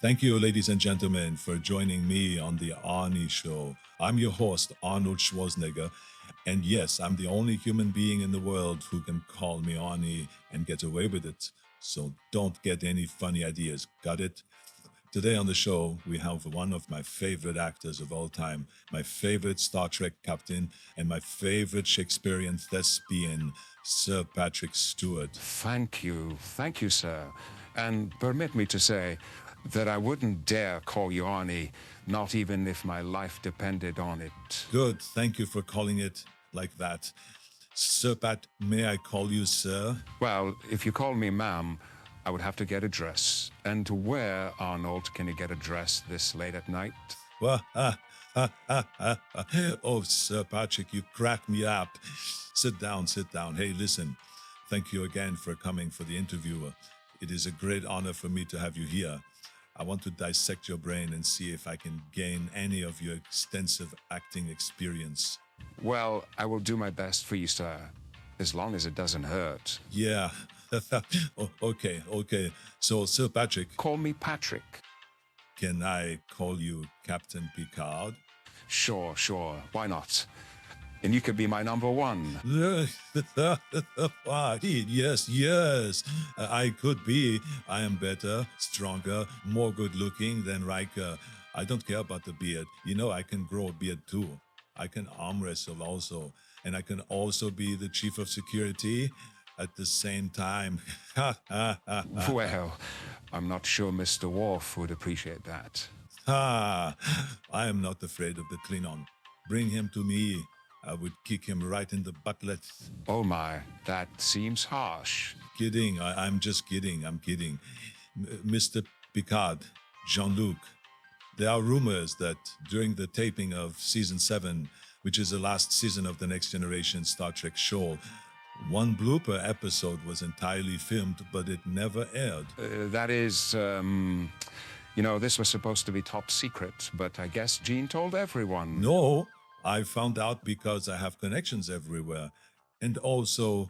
Thank you, ladies and gentlemen, for joining me on the Arnie Show. I'm your host, Arnold Schwarzenegger. And yes, I'm the only human being in the world who can call me Arnie and get away with it. So don't get any funny ideas. Got it? Today on the show, we have one of my favorite actors of all time, my favorite Star Trek captain, and my favorite Shakespearean thespian, Sir Patrick Stewart. Thank you, sir. And permit me to say that I wouldn't dare call you Arnie, not even if my life depended on it. Good, thank you for calling it like that. Sir Pat, may I call you sir? Well, if you call me ma'am, I would have to get a dress. And where, Arnold, can you get a dress this late at night? Well, oh, Sir Patrick, you crack me up. Sit down, sit down. Hey, listen, thank you again for coming for the interview. It is a great honor for me to have you here. I want to dissect your brain and see if I can gain any of your extensive acting experience. Well, I will do my best for you, sir, as long as it doesn't hurt. Yeah. Okay. So, Sir Patrick, Call me Patrick. can I call you Captain Picard? Sure. Why not? And you could be my number one. Yes. I could be. I am better, stronger, more good looking than Riker. I don't care about the beard. You know, I can grow a beard too. I can arm wrestle also. And I can also be the chief of security at the same time. Well, I'm not sure Mr. Worf would appreciate that. I am not afraid of the Klingon. Bring him to me. I would kick him right in the buttlet. Oh my, that seems harsh. Kidding. I'm just kidding. I'm kidding. Mr. Picard, Jean-Luc, there are rumors that during the taping of season 7, which is the last season of the Next Generation Star Trek show, one blooper episode was entirely filmed, but it never aired. This was supposed to be top secret, but I guess Gene told everyone. No, I found out because I have connections everywhere. And also,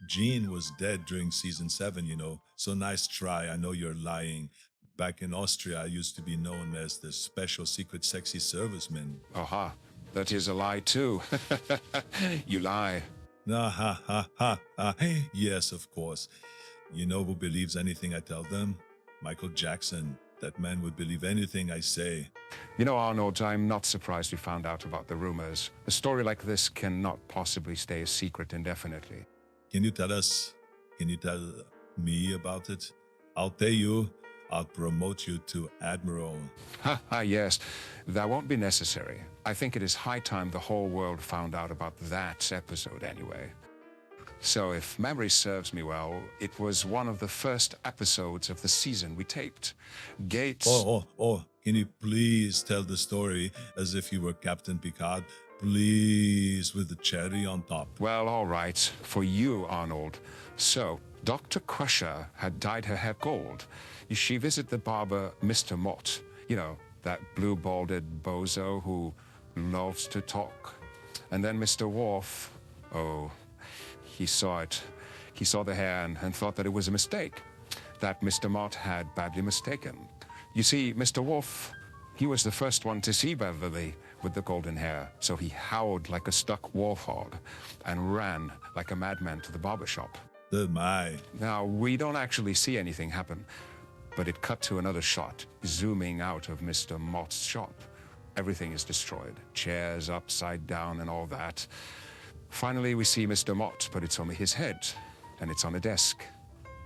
Gene was dead during season 7, So nice try. I know you're lying. Back in Austria, I used to be known as the special secret sexy serviceman. Aha, that is a lie too. You lie. Yes, of course. You know who believes anything I tell them? Michael Jackson. That man would believe anything I say. You know, Arnold, I'm not surprised you found out about the rumors. A story like this cannot possibly stay a secret indefinitely. Can you tell us? Can you tell me about it? I'll pay you. I'll promote you to Admiral. Yes, that won't be necessary. I think it is high time the whole world found out about that episode anyway. So if memory serves me well, it was one of the first episodes of the season we taped. Gates... Oh, can you please tell the story as if you were Captain Picard? Please, with the cherry on top. Well, all right, for you, Arnold. So, Dr. Crusher had dyed her hair gold. She visited the barber, Mr. Mott. You know, that blue-balded bozo who loves to talk. And then Mr. Worf, he saw it. He saw the hair and thought that it was a mistake, that Mr. Mott had badly mistaken. You see, Mr. Worf, he was the first one to see Beverly with the golden hair, so he howled like a stuck warthog and ran like a madman to the barber shop. My. Now, we don't actually see anything happen, but it cut to another shot, zooming out of Mr. Mott's shop. Everything is destroyed, chairs upside down and all that. Finally, we see Mr. Mott, but it's only his head, and it's on a desk.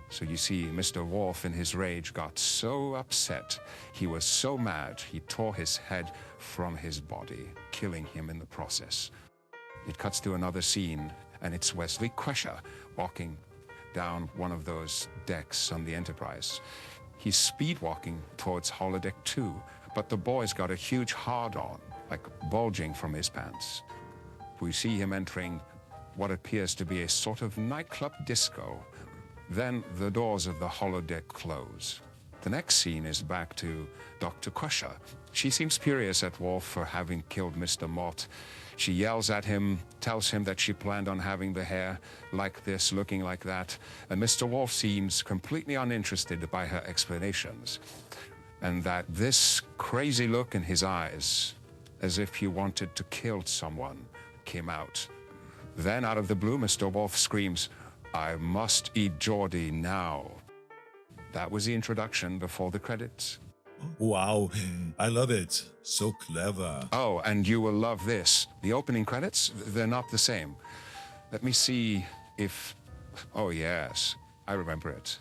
So you see, Mr. Worf in his rage got so upset, he was so mad, he tore his head from his body, killing him in the process. It cuts to another scene, and it's Wesley Crusher walking down one of those decks on the Enterprise. He's speed-walking towards holodeck 2, but the boy's got a huge hard-on, like bulging from his pants. We see him entering what appears to be a sort of nightclub disco. Then the doors of the holodeck close. The next scene is back to Dr. Crusher. She seems furious at Worf for having killed Mr. Mott. She yells at him, tells him that she planned on having the hair like this, looking like that, and Mr. Worf seems completely uninterested by her explanations. and that this crazy look in his eyes, as if he wanted to kill someone, came out. Then out of the blue, Mr. Wolf screams, "I must eat Geordie now." That was the introduction before the credits. Wow, I love it. So clever. Oh, and you will love this. The opening credits, they're not the same. Let me see if... Oh, yes, I remember it.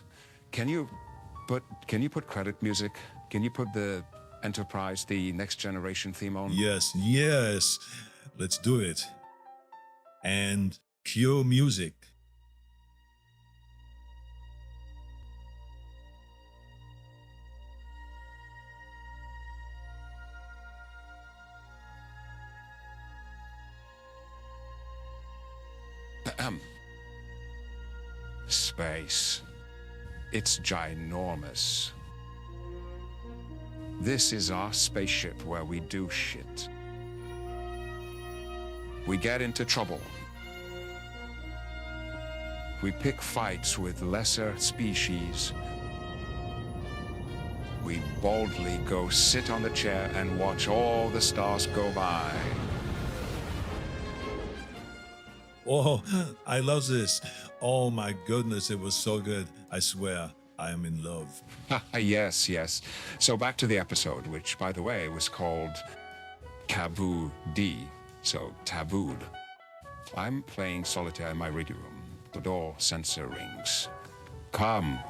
Can you put credit music? Can you put the Enterprise, the Next Generation theme on? Yes, yes. Let's do it. And cue music. Space. It's ginormous. This is our spaceship where we do shit. We get into trouble. We pick fights with lesser species. We boldly go sit on the chair and watch all the stars go by. Oh, I love this. Oh my goodness, it was so good. I swear, I am in love. Yes, yes. So back to the episode, which, by the way, was called Taboo D. So tabooed. I'm playing solitaire in my ready room. The door sensor rings. Come.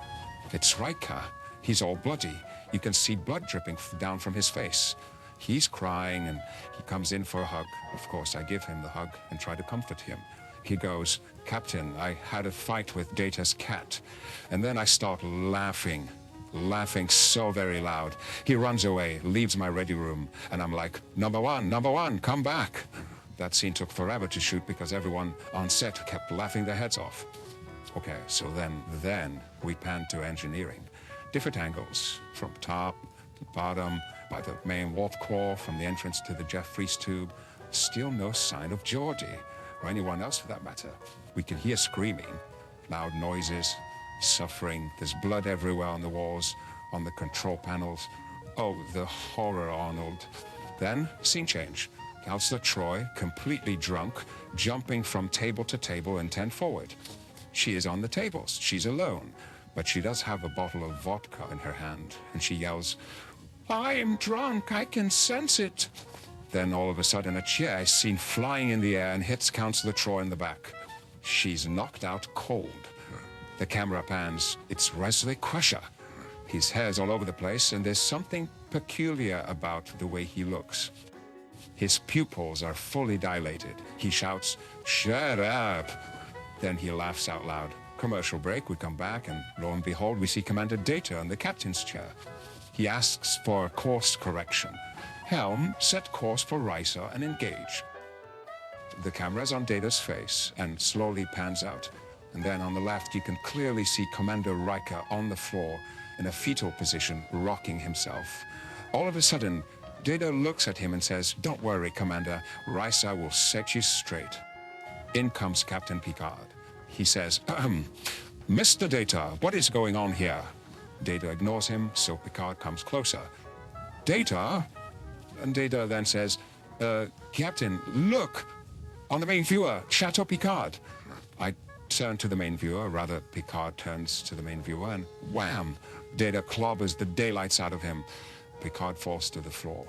It's Riker. He's all bloody. You can see blood dripping down from his face. He's crying and he comes in for a hug. Of course, I give him the hug and try to comfort him. He goes, "Captain, I had a fight with Data's cat." And then I start laughing so very loud. He runs away, leaves my ready room, and I'm like, number one, come back." That scene took forever to shoot because everyone on set kept laughing their heads off. Okay, so then we pan to engineering. Different angles, from top to bottom, by the main warp core, from the entrance to the Jeff Freeze tube. Still no sign of Geordie, or anyone else for that matter. We can hear screaming, loud noises, suffering. There's blood everywhere on the walls, on the control panels. Oh, the horror, Arnold. Then, scene change. Counselor Troy, completely drunk, jumping from table to table intent forward. She is on the tables. She's alone. But she does have a bottle of vodka in her hand, and she yells, "I am drunk. I can sense it." Then all of a sudden a chair is seen flying in the air and hits Counselor Troy in the back. She's knocked out cold. The camera pans. It's Wesley Crusher. His hair's all over the place, and there's something peculiar about the way he looks. His pupils are fully dilated. He shouts, "Shut up!" Then he laughs out loud. Commercial break, we come back, and lo and behold, we see Commander Data in the captain's chair. He asks for course correction. "Helm, set course for Risa and engage." The camera's on Data's face and slowly pans out. And then on the left, you can clearly see Commander Riker on the floor in a fetal position, rocking himself. All of a sudden, Data looks at him and says, "Don't worry, Commander. Risa will set you straight." In comes Captain Picard. He says, "Mr. Data, what is going on here?" Data ignores him, so Picard comes closer. "Data?" And Data then says, "Captain, look! On the main viewer, Chateau Picard." I turn to the main viewer, rather Picard turns to the main viewer, and wham! Data clobbers the daylights out of him. Picard falls to the floor.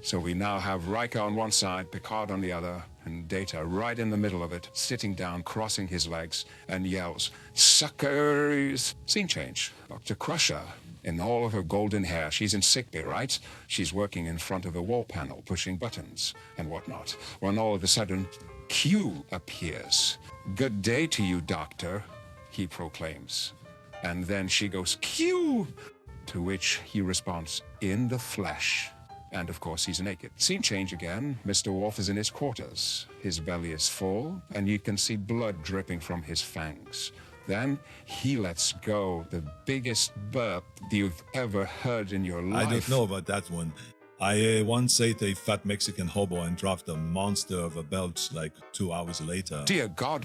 So we now have Riker on one side, Picard on the other, and Data right in the middle of it, sitting down, crossing his legs, and yells, "Suckers!" Scene change. Dr. Crusher, in all of her golden hair, she's in sickbay, right? She's working in front of a wall panel, pushing buttons and whatnot. When all of a sudden, Q appears. "Good day to you, Doctor," he proclaims. And then she goes, "Q!" To which he responds, "In the flesh." And of course, he's naked. Scene change again. Mr. Worf is in his quarters. His belly is full, and you can see blood dripping from his fangs. Then he lets go the biggest burp you've ever heard in your life. I don't know about that one. I once ate a fat Mexican hobo and dropped a monster of a belch like 2 hours later. Dear God.